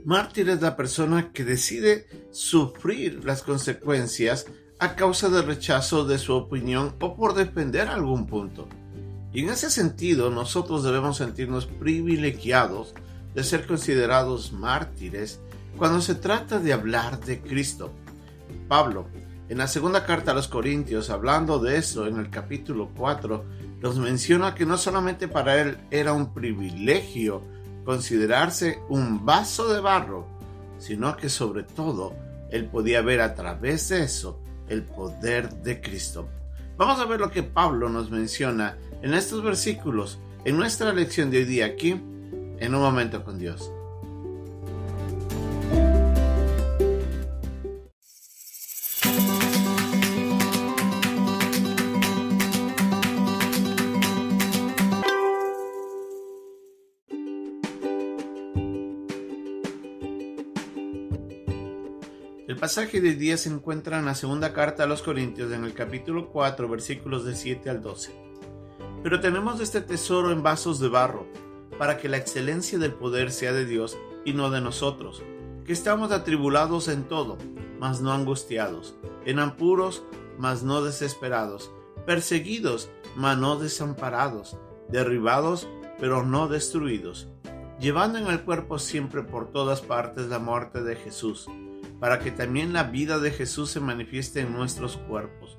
Mártir es la persona que decide sufrir las consecuencias a causa del rechazo de su opinión o por defender algún punto. Y en ese sentido, nosotros debemos sentirnos privilegiados de ser considerados mártires cuando se trata de hablar de Cristo. Pablo, en la segunda carta a los Corintios, hablando de eso en el capítulo 4, nos menciona que no solamente para él era un privilegio considerarse un vaso de barro, sino que sobre todo él podía ver a través de eso el poder de Cristo. Vamos a ver lo que Pablo nos menciona en estos versículos en nuestra lección de hoy día aquí en Un Momento con Dios. El pasaje de hoy día se encuentra en la segunda carta a los Corintios, en el capítulo 4, versículos del 7 al 12. Pero tenemos este tesoro en vasos de barro, para que la excelencia del poder sea de Dios y no de nosotros, que estamos atribulados en todo, mas no angustiados, en apuros, mas no desesperados, perseguidos, mas no desamparados, derribados, pero no destruidos, llevando en el cuerpo siempre por todas partes la muerte de Jesús, para que también la vida de Jesús se manifieste en nuestros cuerpos.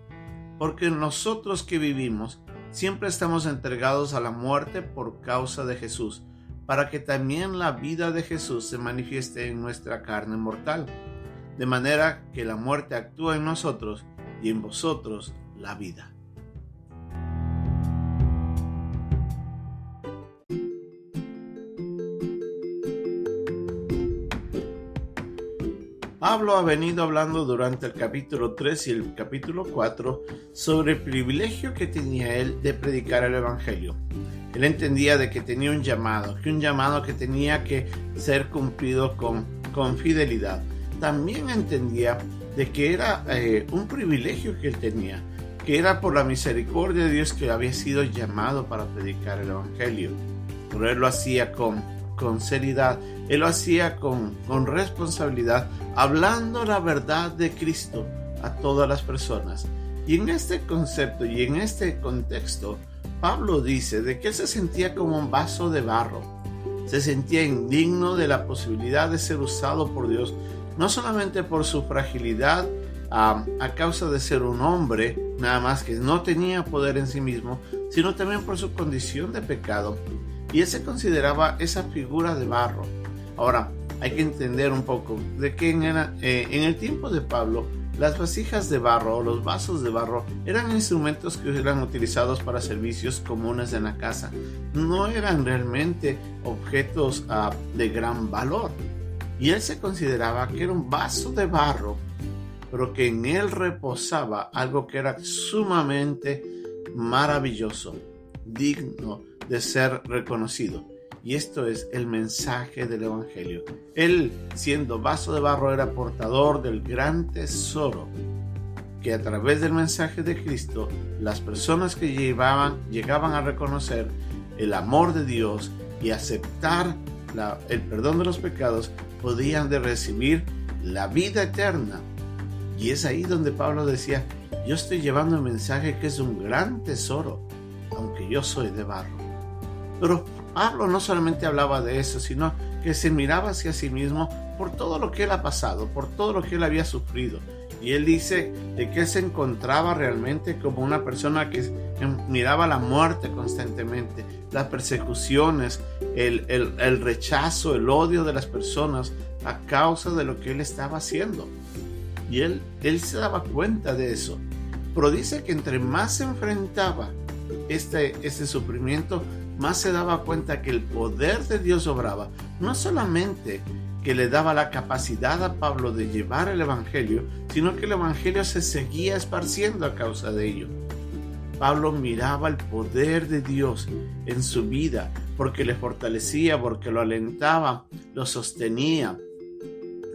Porque nosotros que vivimos, siempre estamos entregados a la muerte por causa de Jesús, para que también la vida de Jesús se manifieste en nuestra carne mortal, de manera que la muerte actúa en nosotros y en vosotros la vida. Pablo ha venido hablando durante el capítulo 3 y el capítulo 4 sobre el privilegio que tenía él de predicar el Evangelio. Él entendía de que tenía un llamado que tenía que ser cumplido con fidelidad. También entendía de que era un privilegio que él tenía, que era por la misericordia de Dios que había sido llamado para predicar el Evangelio. Pero él lo hacía con seriedad, él lo hacía con responsabilidad, hablando la verdad de Cristo a todas las personas. Y en este concepto y en este contexto, Pablo dice de que él se sentía como un vaso de barro, se sentía indigno de la posibilidad de ser usado por Dios, no solamente por su fragilidad a causa de ser un hombre, nada más que no tenía poder en sí mismo, sino también por su condición de pecado. Y él se consideraba esa figura de barro. Ahora, hay que entender un poco de que en el tiempo de Pablo, las vasijas de barro o los vasos de barro eran instrumentos que eran utilizados para servicios comunes en la casa. No eran realmente objetos de gran valor. Y él se consideraba que era un vaso de barro, pero que en él reposaba algo que era sumamente maravilloso, digno de ser reconocido. Y esto es el mensaje del Evangelio. Él, siendo vaso de barro, era portador del gran tesoro que a través del mensaje de Cristo, las personas que llegaban a reconocer el amor de Dios y aceptar el perdón de los pecados, podían de recibir la vida eterna. Y es ahí donde Pablo decía: yo estoy llevando un mensaje que es un gran tesoro, aunque yo soy de barro. Pero Pablo no solamente hablaba de eso, sino que se miraba hacia sí mismo por todo lo que él ha pasado, por todo lo que él había sufrido. Y él dice de que él se encontraba realmente como una persona que miraba la muerte constantemente, las persecuciones, el rechazo, el odio de las personas a causa de lo que él estaba haciendo. Y él se daba cuenta de eso. Pero dice que entre más se enfrentaba este sufrimiento, más se daba cuenta que el poder de Dios obraba, no solamente que le daba la capacidad a Pablo de llevar el Evangelio, sino que el Evangelio se seguía esparciendo a causa de ello. Pablo miraba el poder de Dios en su vida, porque le fortalecía, porque lo alentaba, lo sostenía,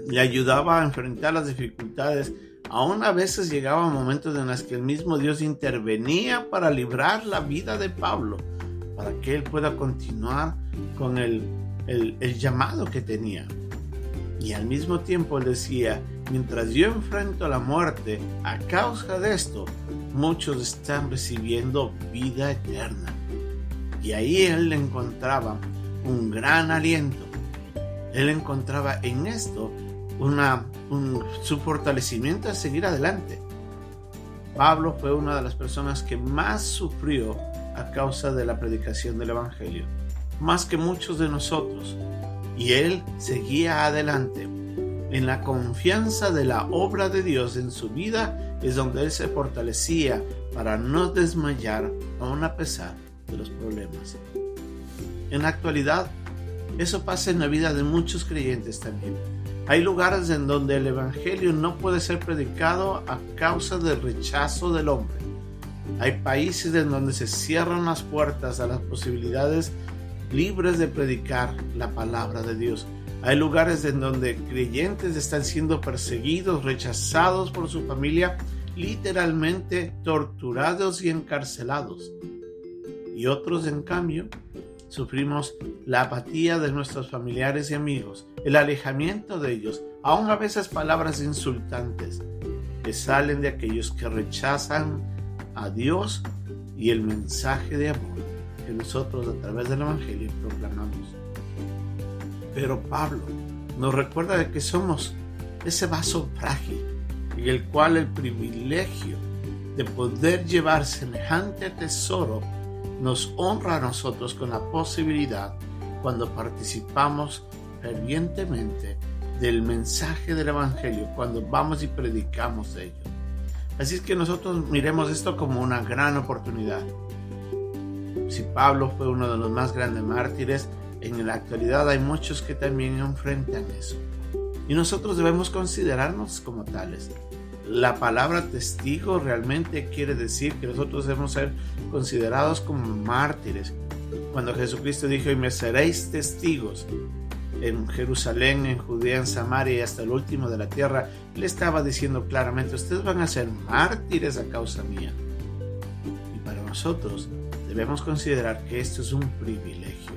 le ayudaba a enfrentar las dificultades. Aún a veces llegaban momentos en los que el mismo Dios intervenía para librar la vida de Pablo, para que él pueda continuar con el llamado que tenía. Y al mismo tiempo él decía, mientras yo enfrento la muerte, a causa de esto, muchos están recibiendo vida eterna. Y ahí él encontraba un gran aliento. Él encontraba en esto su fortalecimiento a seguir adelante. Pablo fue una de las personas que más sufrió a causa de la predicación del Evangelio, más que muchos de nosotros. Y él seguía adelante. En la confianza de la obra de Dios en su vida es donde él se fortalecía para no desmayar aun a pesar de los problemas. En la actualidad, eso pasa en la vida de muchos creyentes también. Hay lugares en donde el Evangelio no puede ser predicado a causa del rechazo del hombre. Hay países en donde se cierran las puertas a las posibilidades libres de predicar la palabra de Dios. Hay lugares en donde creyentes están siendo perseguidos, rechazados por su familia, literalmente torturados y encarcelados. Y otros, en cambio, sufrimos la apatía de nuestros familiares y amigos, el alejamiento de ellos, aun a veces palabras insultantes que salen de aquellos que rechazan a Dios y el mensaje de amor que nosotros a través del Evangelio proclamamos. Pero Pablo nos recuerda de que somos ese vaso frágil en el cual el privilegio de poder llevar semejante tesoro nos honra a nosotros con la posibilidad, cuando participamos fervientemente del mensaje del Evangelio, cuando vamos y predicamos de ello. Así es que nosotros miremos esto como una gran oportunidad. Si Pablo fue uno de los más grandes mártires, en la actualidad hay muchos que también enfrentan eso. Y nosotros debemos considerarnos como tales. La palabra testigo realmente quiere decir que nosotros debemos ser considerados como mártires. Cuando Jesucristo dijo, y me seréis testigos en Jerusalén, en Judea, en Samaria y hasta el último de la tierra, Él estaba diciendo claramente, ustedes van a ser mártires a causa mía. Y para nosotros debemos considerar que esto es un privilegio.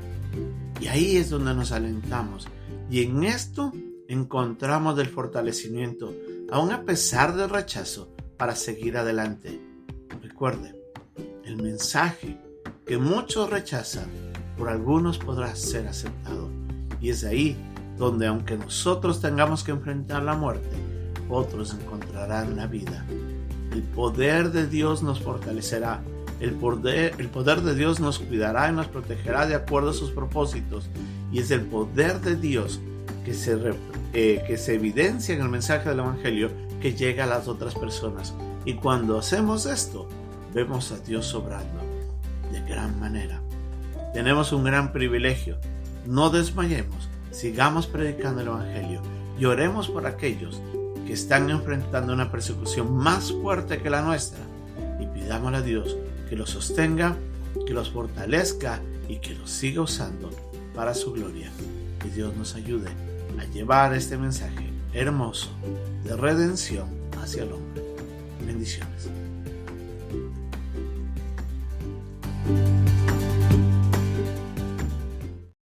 Y ahí es donde nos alentamos. Y en esto encontramos el fortalecimiento, aun a pesar del rechazo, para seguir adelante. Recuerden, el mensaje que muchos rechazan, por algunos podrá ser aceptado. Y es ahí donde, aunque nosotros tengamos que enfrentar la muerte, otros encontrarán la vida. El poder de Dios nos fortalecerá. El poder de Dios nos cuidará y nos protegerá de acuerdo a sus propósitos. Y es el poder de Dios que se evidencia en el mensaje del Evangelio, que llega a las otras personas. Y cuando hacemos esto, vemos a Dios obrando de gran manera. Tenemos un gran privilegio. No desmayemos, sigamos predicando el Evangelio y oremos por aquellos que están enfrentando una persecución más fuerte que la nuestra, y pidámosle a Dios que los sostenga, que los fortalezca y que los siga usando para su gloria. Que Dios nos ayude a llevar este mensaje hermoso de redención hacia el hombre. Bendiciones.